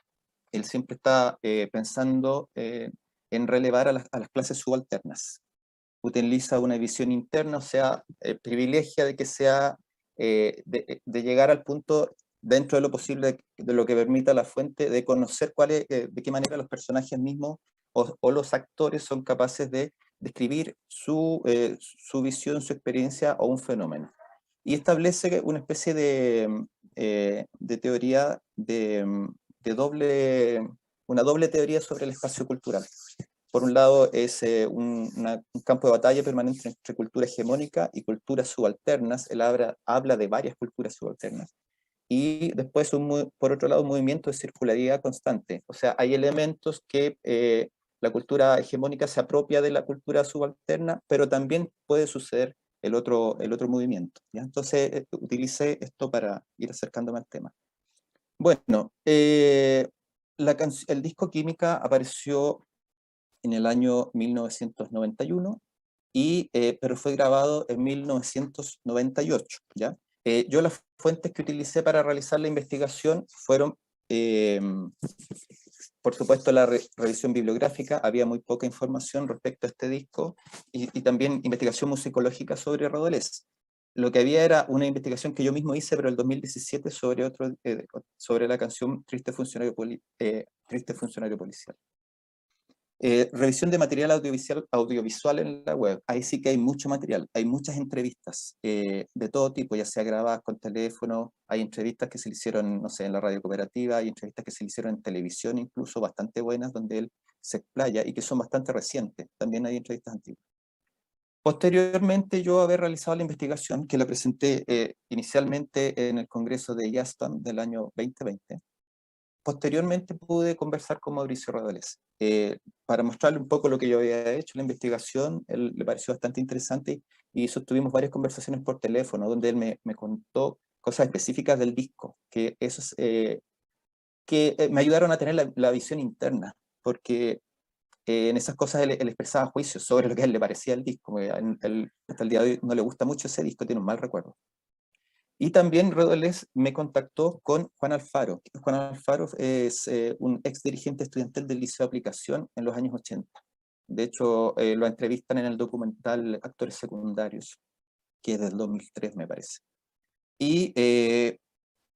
él siempre está pensando en relevar a las clases subalternas. Utiliza una visión interna, o sea, privilegia de que sea, de llegar al punto, dentro de lo posible, de lo que permita la fuente, de conocer de qué manera los personajes mismos o los actores son capaces de describir su visión, su experiencia o un fenómeno. Y establece una especie de teoría una doble teoría sobre el espacio cultural. Por un lado es un campo de batalla permanente entre cultura hegemónica y culturas subalternas. Él habla de varias culturas subalternas. Y después, por otro lado, un movimiento de circularidad constante. O sea, hay elementos que la cultura hegemónica se apropia de la cultura subalterna, pero también puede suceder el otro movimiento, ¿ya? Entonces, utilicé esto para ir acercándome al tema. Bueno, el disco Química apareció en el año 1991, pero fue grabado en 1998, ¿ya? Yo las fuentes que utilicé para realizar la investigación fueron, por supuesto, la revisión bibliográfica. Había muy poca información respecto a este disco, y también investigación musicológica sobre Redolés. Lo que había era una investigación que yo mismo hice, pero en el 2017, sobre la canción Triste Funcionario Policial. Revisión de material audiovisual en la web. Ahí sí que hay mucho material, hay muchas entrevistas de todo tipo, ya sea grabadas con teléfono, hay entrevistas que se le hicieron, no sé, en la radio cooperativa, hay entrevistas que se le hicieron en televisión, incluso bastante buenas, donde él se explaya y que son bastante recientes. También hay entrevistas antiguas. Posteriormente, yo haber realizado la investigación, que la presenté inicialmente en el Congreso de IASPAM del año 2020, posteriormente pude conversar con Mauricio Redolés para mostrarle un poco lo que yo había hecho, la investigación. Él le pareció bastante interesante y sostuvimos varias conversaciones por teléfono, donde él me contó cosas específicas del disco, que me ayudaron a tener la visión interna, porque en esas cosas él expresaba juicios sobre lo que a él le parecía el disco. Hasta el día de hoy no le gusta mucho ese disco, tiene un mal recuerdo. Y también Redolés me contactó con Juan Alfaro. Juan Alfaro es un ex dirigente estudiantil del Liceo de Aplicación en los años 80. De hecho, lo entrevistan en el documental Actores Secundarios, que es del 2003, me parece. Y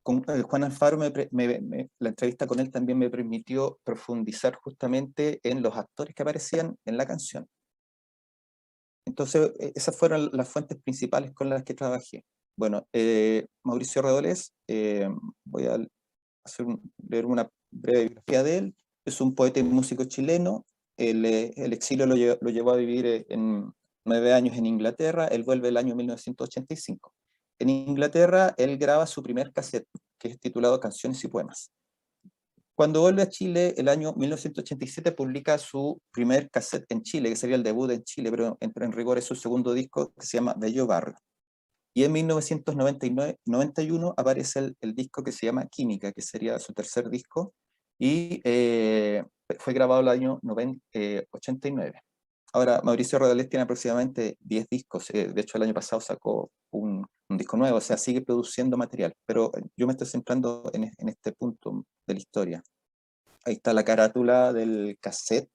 con Juan Alfaro, la entrevista con él también me permitió profundizar justamente en los actores que aparecían en la canción. Entonces, esas fueron las fuentes principales con las que trabajé. Bueno, Mauricio Redolés, voy a leer una breve biografía de él. Es un poeta y músico chileno. El exilio lo llevó a vivir en 9 años en Inglaterra. Él vuelve el año 1985. En Inglaterra, él graba su primer cassette, que es titulado Canciones y Poemas. Cuando vuelve a Chile, el año 1987, publica su primer cassette en Chile, que sería el debut en Chile, pero en rigor es su segundo disco, que se llama Bello Barrio. Y en 1991 aparece el disco que se llama Química, que sería su tercer disco, y fue grabado el año 89. Ahora, Mauricio Redolés tiene aproximadamente 10 discos. De hecho, el año pasado sacó un disco nuevo, o sea, sigue produciendo material. Pero yo me estoy centrando en este punto de la historia. Ahí está la carátula del cassette,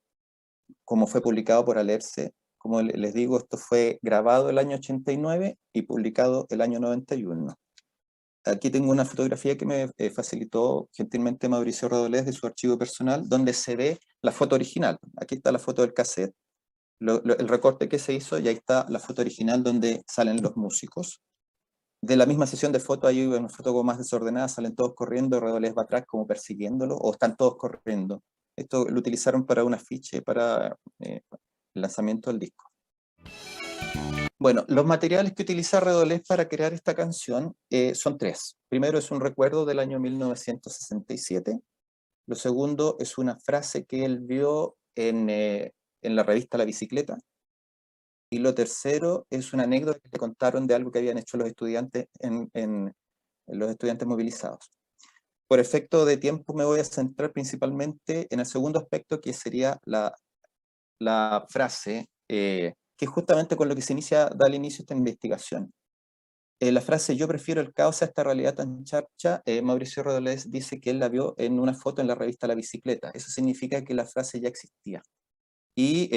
como fue publicado por Alerce. Como les digo, esto fue grabado el año 89 y publicado el año 91. Aquí tengo una fotografía que me facilitó gentilmente Mauricio Redolés de su archivo personal, donde se ve la foto original. Aquí está la foto del cassette, el recorte que se hizo, y ahí está la foto original donde salen los músicos. De la misma sesión de foto hay una foto como más desordenada, salen todos corriendo, Redolés va atrás como persiguiéndolo, o están todos corriendo. Esto lo utilizaron para un afiche, para el lanzamiento del disco. Bueno, los materiales que utiliza Redolés para crear esta canción son 3. Primero es un recuerdo del año 1967. Lo segundo es una frase que él vio en la revista La Bicicleta. Y lo tercero es una anécdota que le contaron de algo que habían hecho los estudiantes los estudiantes movilizados. por efecto de tiempo me voy a centrar principalmente en el segundo aspecto, que sería la frase, que es justamente con lo que da el inicio a esta investigación. La frase "yo prefiero el caos a esta realidad tan charcha", Mauricio Rodolés dice que él la vio en una foto en la revista La Bicicleta. Eso significa que la frase ya existía. Y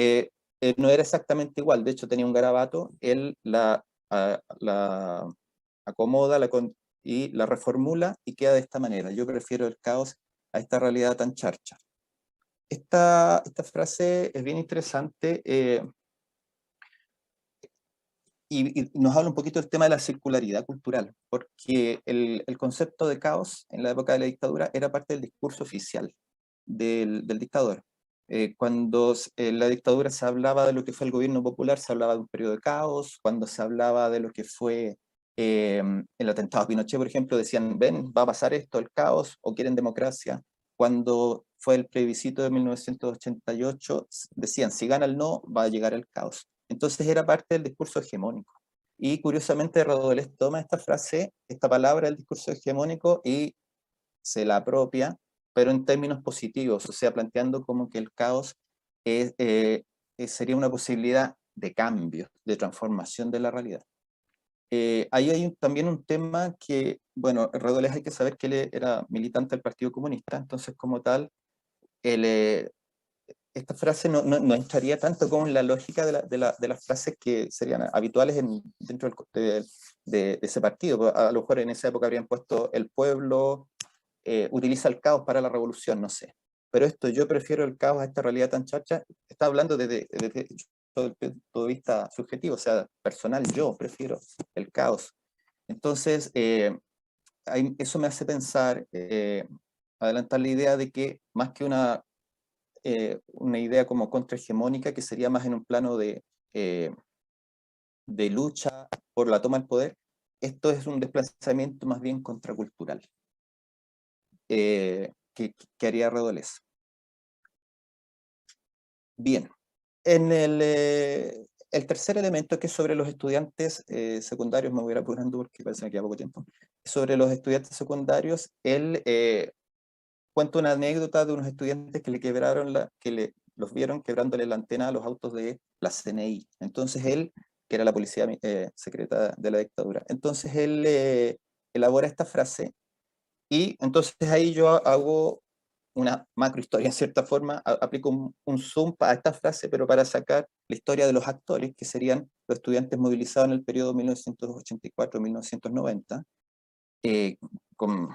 no era exactamente igual, de hecho tenía un garabato, él la acomoda y la reformula y queda de esta manera: "yo prefiero el caos a esta realidad tan charcha". Esta frase es bien interesante, y nos habla un poquito del tema de la circularidad cultural, porque el concepto de caos en la época de la dictadura era parte del discurso oficial del dictador. Cuando en la dictadura se hablaba de lo que fue el gobierno popular, se hablaba de un periodo de caos. Cuando se hablaba de lo que fue el atentado a Pinochet, por ejemplo, decían: ven, va a pasar esto, el caos, o quieren democracia. Cuando fue el plebiscito de 1988, decían: si gana el no, va a llegar el caos. Entonces era parte del discurso hegemónico. Y curiosamente Rodolés toma esta frase, esta palabra del discurso hegemónico, y se la apropia, pero en términos positivos, o sea, planteando como que el caos sería una posibilidad de cambio, de transformación de la realidad. Ahí hay también un tema que, bueno, Rodolés hay que saber que él era militante del Partido Comunista, entonces como tal, esta frase no entraría tanto como en la lógica de las frases que serían habituales dentro de ese partido. A lo mejor en esa época habrían puesto "el pueblo utiliza el caos para la revolución", no sé. Pero esto, "yo prefiero el caos a esta realidad tan chacha", está hablando desde todo el punto de vista subjetivo, o sea, personal. Yo prefiero el caos. Entonces, eso me hace pensar, adelantar la idea de que más que una idea como contrahegemónica, que sería más en un plano de lucha por la toma del poder, esto es un desplazamiento más bien contracultural. Que haría Rodolés. Bien, en el tercer elemento, que es sobre los estudiantes secundarios, me voy a ir apurando porque parece que me queda poco tiempo. Sobre los estudiantes secundarios, él cuenta una anécdota de unos estudiantes que los vieron quebrándole la antena a los autos de la CNI. Entonces él, que era la policía secreta de la dictadura, entonces él elabora esta frase. Y entonces ahí yo hago una macrohistoria, en cierta forma, aplico un zoom a esta frase, pero para sacar la historia de los actores, que serían los estudiantes movilizados en el periodo 1984-1990, con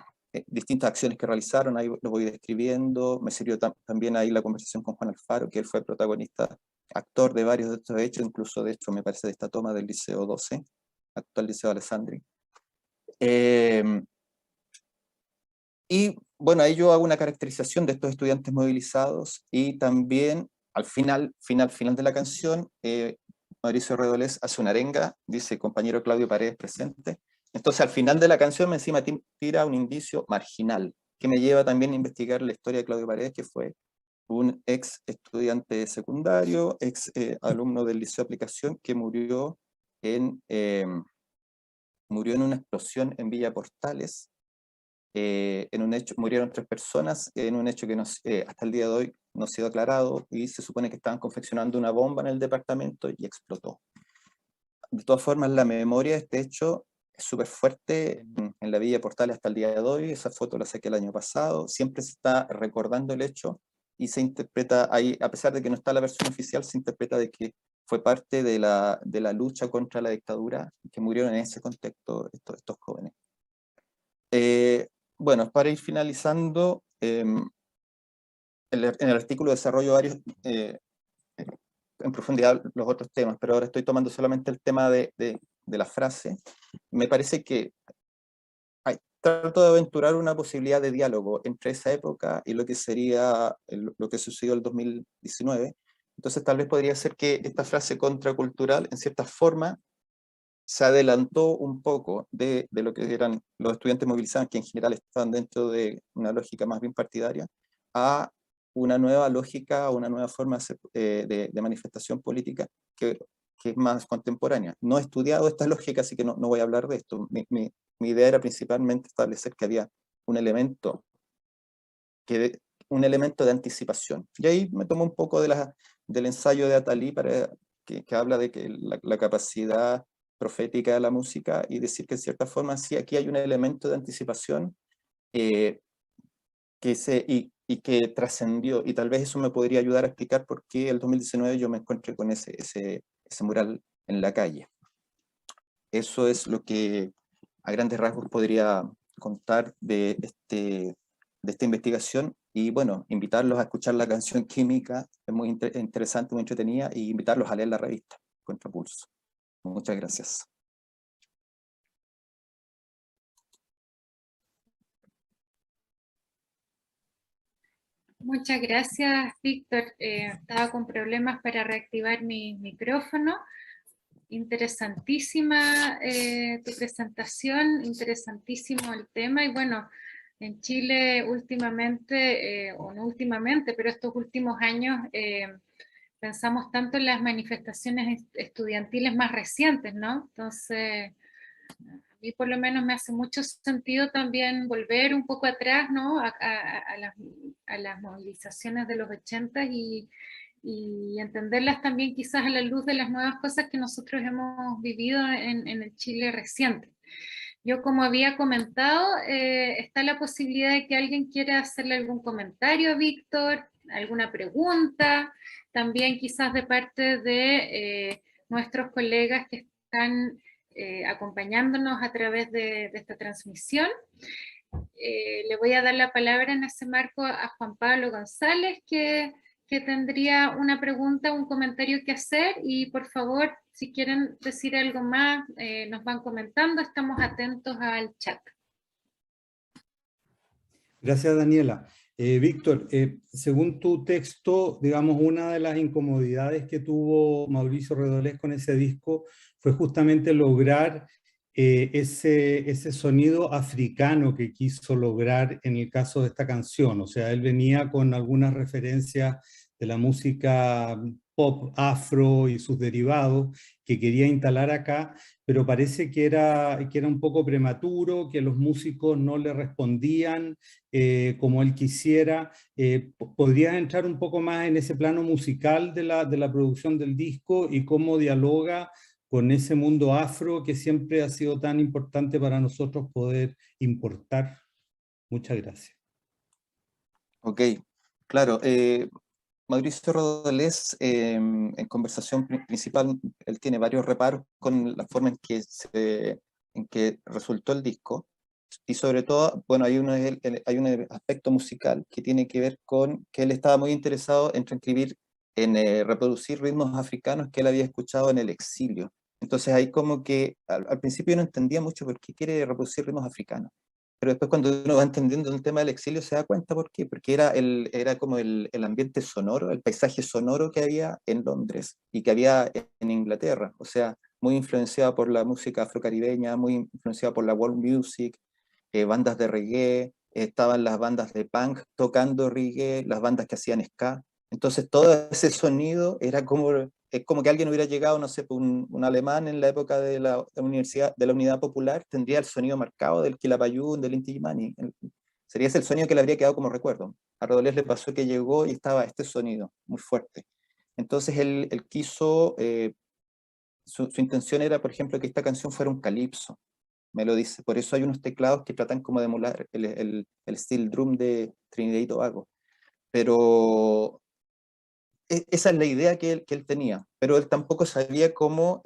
distintas acciones que realizaron. Ahí lo voy describiendo. Me sirvió también ahí la conversación con Juan Alfaro, que él fue protagonista, actor de varios de estos hechos, incluso de hecho me parece de esta toma del Liceo 12, actual Liceo Alessandri. Y bueno, ahí yo hago una caracterización de estos estudiantes movilizados, y también al final de la canción, Mauricio Redolés hace una arenga, dice: compañero Claudio Paredes presente. Entonces al final de la canción encima tira un indicio marginal, que me lleva también a investigar la historia de Claudio Paredes, que fue un ex estudiante secundario, ex alumno del Liceo de Aplicación, que murió en una explosión en Villa Portales. En un hecho, murieron 3 personas, en un hecho que hasta el día de hoy no ha sido aclarado, y se supone que estaban confeccionando una bomba en el departamento y explotó. De todas formas, la memoria de este hecho es súper fuerte en la Villa Portales hasta el día de hoy. Esa foto la saqué el año pasado. Siempre se está recordando el hecho y se interpreta ahí, a pesar de que no está la versión oficial, se interpreta de que fue parte de la lucha contra la dictadura, que murieron en ese contexto estos jóvenes. Bueno, para ir finalizando, en el artículo desarrollo varios, en profundidad, los otros temas, pero ahora estoy tomando solamente el tema de la frase. Me parece que trato de aventurar una posibilidad de diálogo entre esa época y lo que sería lo que sucedió en el 2019. Entonces tal vez podría ser que esta frase contracultural, en cierta forma, se adelantó un poco de lo que eran los estudiantes movilizados, que en general estaban dentro de una lógica más bien partidaria, a una nueva lógica, una nueva forma de manifestación política que es más contemporánea. No he estudiado esta lógica, así que no voy a hablar de esto. Mi idea era principalmente establecer que había un elemento un elemento de anticipación. Y ahí me tomo un poco del ensayo de Attali que habla de que la capacidad profética de la música, y decir que en cierta forma sí, aquí hay un elemento de anticipación y que trascendió, y tal vez eso me podría ayudar a explicar por qué el 2019 yo me encontré con ese mural en la calle. Eso es lo que a grandes rasgos podría contar de esta investigación, y bueno, invitarlos a escuchar la canción Química, es muy interesante, muy entretenida, y invitarlos a leer la revista Contrapulso. Muchas gracias. Muchas gracias, Víctor. Estaba con problemas para reactivar mi micrófono. Interesantísima tu presentación, interesantísimo el tema, y bueno, en Chile últimamente, o no últimamente, pero estos últimos años, pensamos tanto en las manifestaciones estudiantiles más recientes, ¿no? Entonces, a mí por lo menos me hace mucho sentido también volver un poco atrás, ¿no? A las movilizaciones de los 80 y entenderlas también quizás a la luz de las nuevas cosas que nosotros hemos vivido en el Chile reciente. Yo, como había comentado, está la posibilidad de que alguien quiera hacerle algún comentario a Víctor, alguna pregunta, también quizás de parte de nuestros colegas que están acompañándonos a través de esta transmisión. Le voy a dar la palabra en ese marco a Juan Pablo González, que tendría una pregunta, un comentario que hacer, y por favor, si quieren decir algo más, nos van comentando, estamos atentos al chat. Gracias, Daniela. Víctor, según tu texto, digamos, una de las incomodidades que tuvo Mauricio Redolés con ese disco fue justamente lograr ese sonido africano que quiso lograr en el caso de esta canción. O sea, él venía con algunas referencias de la música pop afro y sus derivados que quería instalar acá, pero parece que era un poco prematuro, que los músicos no le respondían como él quisiera. ¿Podrías entrar un poco más en ese plano musical de la producción del disco y cómo dialoga con ese mundo afro que siempre ha sido tan importante para nosotros poder importar? Muchas gracias. Ok, claro. Mauricio Rodolés, en conversación principal, él tiene varios reparos con la forma en que resultó el disco, y sobre todo, bueno, hay un aspecto musical que tiene que ver con que él estaba muy interesado en transcribir, en reproducir ritmos africanos que él había escuchado en el exilio. Entonces ahí como que al principio no entendía mucho por qué quiere reproducir ritmos africanos. Pero después, cuando uno va entendiendo el tema del exilio, se da cuenta por qué. Porque era como el ambiente sonoro, el paisaje sonoro que había en Londres y que había en Inglaterra. O sea, muy influenciado por la música afrocaribeña, muy influenciado por la world music, bandas de reggae, estaban las bandas de punk tocando reggae, las bandas que hacían ska. Entonces todo ese sonido era es como que alguien hubiera llegado, no sé, un alemán en la época de la universidad, de la Unidad Popular, tendría el sonido marcado del Quilapayún, del Inti Illimani. Sería ese el sonido que le habría quedado como recuerdo. A Rodolés le pasó que llegó y estaba este sonido muy fuerte. Entonces él quiso, su intención era, por ejemplo, que esta canción fuera un calipso. Me lo dice. Por eso hay unos teclados que tratan como de emular el steel drum de Trinidad y Tobago. Pero esa es la idea que él tenía, pero él tampoco sabía cómo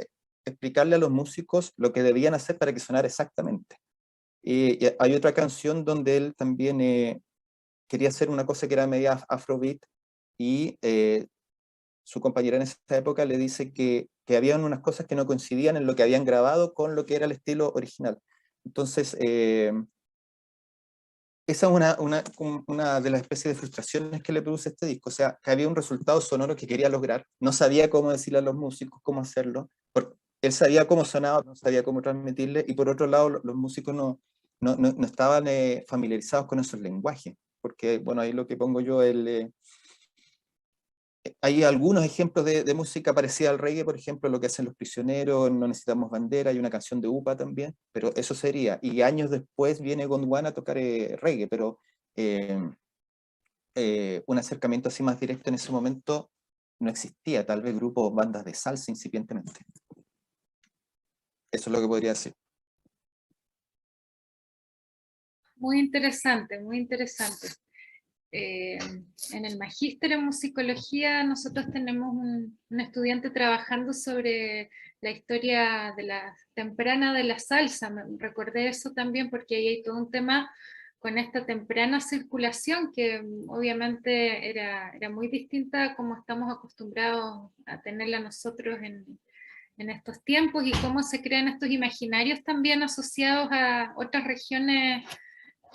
explicarle a los músicos lo que debían hacer para que sonara exactamente. Y hay otra canción donde él también quería hacer una cosa que era media afrobeat, y su compañera en esa época le dice que habían unas cosas que no coincidían en lo que habían grabado con lo que era el estilo original. Entonces, esa es una de las especies de frustraciones que le produce este disco. O sea, que había un resultado sonoro que quería lograr, no sabía cómo decirle a los músicos cómo hacerlo, porque él sabía cómo sonaba, no sabía cómo transmitirle, y por otro lado los músicos no estaban familiarizados con esos lenguajes, porque, bueno, ahí lo que pongo yo, hay algunos ejemplos de música parecida al reggae, por ejemplo, lo que hacen Los Prisioneros, No Necesitamos Bandera, hay una canción de UPA también, pero eso sería. Y años después viene Gondwana a tocar reggae, pero un acercamiento así más directo en ese momento no existía, tal vez grupos, bandas de salsa incipientemente. Eso es lo que podría decir. Muy interesante, muy interesante. En el magíster en musicología nosotros tenemos un estudiante trabajando sobre la historia de la temprana de la salsa. Me recordé eso también porque ahí hay todo un tema con esta temprana circulación que obviamente era muy distinta a como estamos acostumbrados a tenerla nosotros en estos tiempos, y cómo se crean estos imaginarios también asociados a otras regiones,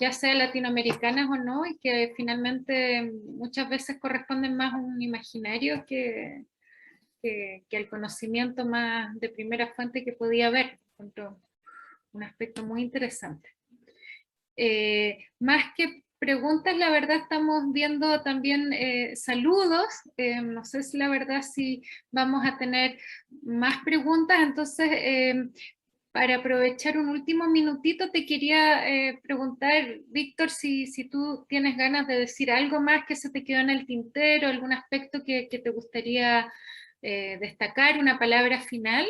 ya sea latinoamericanas o no, y que finalmente muchas veces corresponden más a un imaginario que al conocimiento más de primera fuente que podía haber. Un aspecto muy interesante. Más que preguntas, la verdad estamos viendo también saludos. No sé si la verdad si vamos a tener más preguntas, entonces para aprovechar un último minutito, te quería preguntar, Víctor, si tú tienes ganas de decir algo más que se te quedó en el tintero, algún aspecto que te gustaría destacar, una palabra final,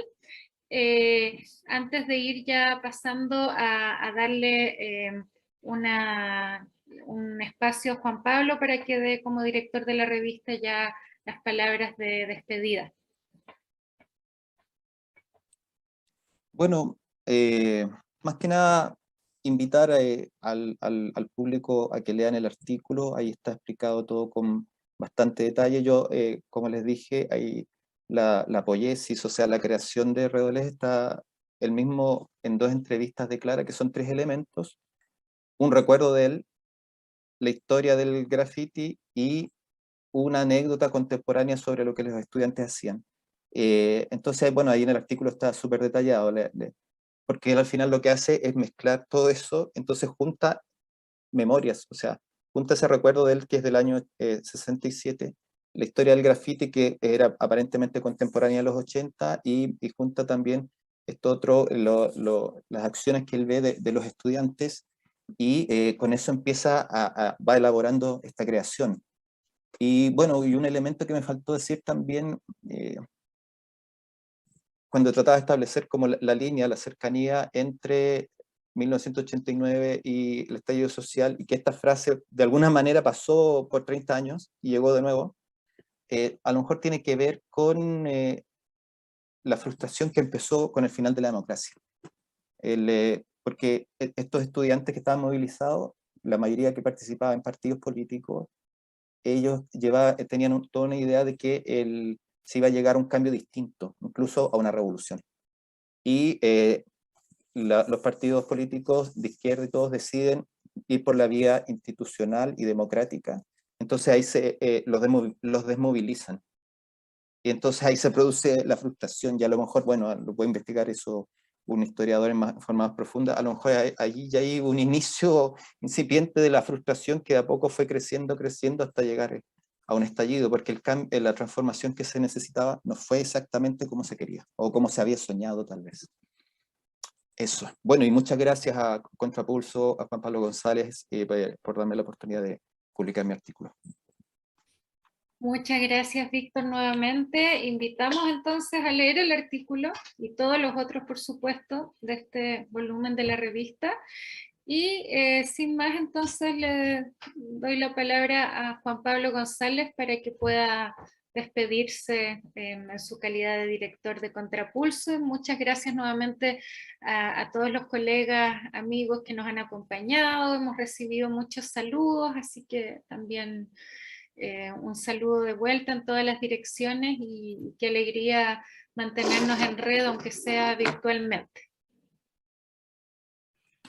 antes de ir ya pasando a darle un espacio a Juan Pablo para que dé como director de la revista ya las palabras de despedida. Bueno, más que nada, invitar al público a que lean el artículo. Ahí está explicado todo con bastante detalle. Yo, como les dije, ahí la poiesis, o sea, la creación de Redolés, está el mismo en 2 entrevistas declara que son 3 elementos: un recuerdo de él, la historia del graffiti y una anécdota contemporánea sobre lo que los estudiantes hacían. Entonces, bueno, ahí en el artículo está súper detallado, porque él al final lo que hace es mezclar todo eso, entonces junta memorias, o sea, junta ese recuerdo de él que es del año 67, la historia del graffiti que era aparentemente contemporánea a los 80, y junta también esto otro, las acciones que él ve de los estudiantes, y con eso empieza va elaborando esta creación. Y bueno, y un elemento que me faltó decir también, cuando trataba de establecer como la línea, la cercanía entre 1989 y el estallido social, y que esta frase de alguna manera pasó por 30 años y llegó de nuevo, a lo mejor tiene que ver con la frustración que empezó con el final de la democracia. Porque estos estudiantes que estaban movilizados, la mayoría que participaba en partidos políticos, ellos tenían toda una idea de que se iba a llegar a un cambio distinto, incluso a una revolución. Y los partidos políticos de izquierda y todos deciden ir por la vía institucional y democrática. Entonces ahí los desmovilizan. Y entonces ahí se produce la frustración, y a lo mejor, bueno, lo puede investigar eso un historiador en forma más profunda, a lo mejor allí ya hay un inicio incipiente de la frustración que de a poco fue creciendo hasta llegar a un estallido, porque la transformación que se necesitaba no fue exactamente como se quería, o como se había soñado tal vez. Eso. Bueno, y muchas gracias a Contrapulso, a Juan Pablo González, por darme la oportunidad de publicar mi artículo. Muchas gracias, Víctor, nuevamente. Invitamos entonces a leer el artículo y todos los otros, por supuesto, de este volumen de la revista. Y sin más, entonces le doy la palabra a Juan Pablo González para que pueda despedirse en su calidad de director de Contrapulso. Muchas gracias nuevamente a todos los colegas, amigos que nos han acompañado. Hemos recibido muchos saludos, así que también un saludo de vuelta en todas las direcciones, y qué alegría mantenernos en red, aunque sea virtualmente.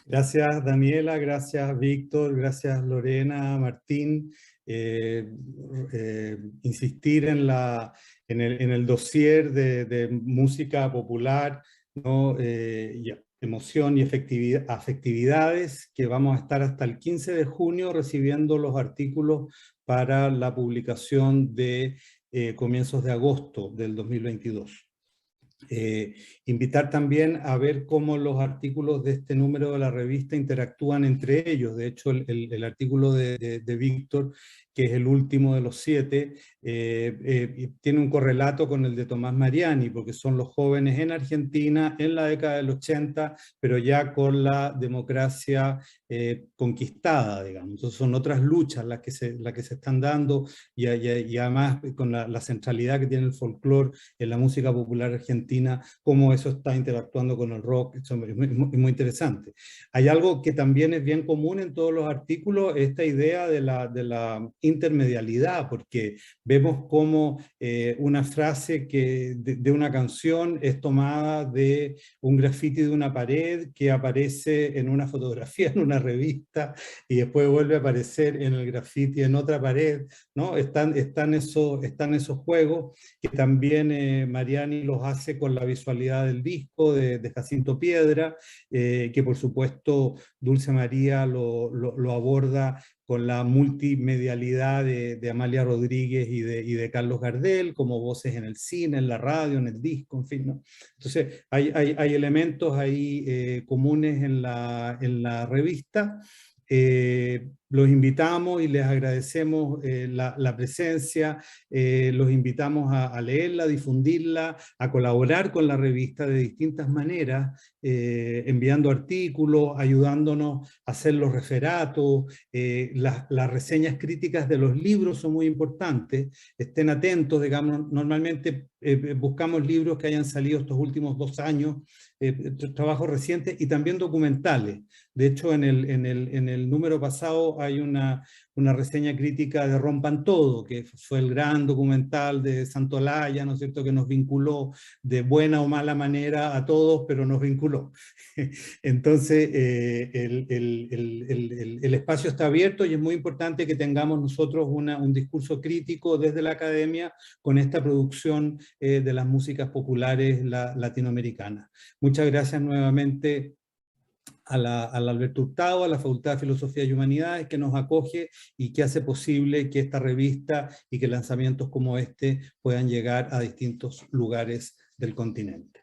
Gracias Daniela, gracias Víctor, gracias Lorena, Martín. Insistir en el dossier de música popular, ¿no? Emoción y afectividades, que vamos a estar hasta el 15 de junio recibiendo los artículos para la publicación de comienzos de agosto del 2022. Invitar también a ver cómo los artículos de este número de la revista interactúan entre ellos. De hecho, el artículo de Víctor, que es el último de los 7, tiene un correlato con el de Tomás Mariani, porque son los jóvenes en Argentina en la década del 80, pero ya con la democracia conquistada, digamos. Entonces son otras luchas las que se están dando, y además con la centralidad que tiene el folclore en la música popular argentina, cómo eso está interactuando con el rock. Eso es muy interesante. Hay algo que también es bien común en todos los artículos, esta idea de la intermedialidad, porque vemos cómo una frase de una canción es tomada de un graffiti de una pared que aparece en una fotografía en una revista y después vuelve a aparecer en el graffiti en otra pared, ¿no? Están esos juegos que también Mariani los hace con la visualidad del disco de Jacinto Piedra, que por supuesto Dulce María lo aborda con la multimedialidad de Amalia Rodríguez y de Carlos Gardel, como voces en el cine, en la radio, en el disco, en fin, ¿no? Entonces hay elementos ahí comunes en la revista. Los invitamos y les agradecemos la presencia, los invitamos a leerla, a difundirla, a colaborar con la revista de distintas maneras, enviando artículos, ayudándonos a hacer los referatos, las reseñas críticas de los libros son muy importantes, estén atentos, digamos, normalmente buscamos libros que hayan salido estos últimos 2 años, trabajos recientes y también documentales. De hecho, en el número pasado hay una reseña crítica de Rompan Todo, que fue el gran documental de Santolaya, ¿no es cierto?, que nos vinculó de buena o mala manera a todos, pero nos vinculó. Entonces, el espacio está abierto y es muy importante que tengamos nosotros un discurso crítico desde la academia con esta producción de las músicas populares latinoamericanas. Muchas gracias nuevamente al Alberto Hurtado, a la Facultad de Filosofía y Humanidades, que nos acoge y que hace posible que esta revista y que lanzamientos como este puedan llegar a distintos lugares del continente.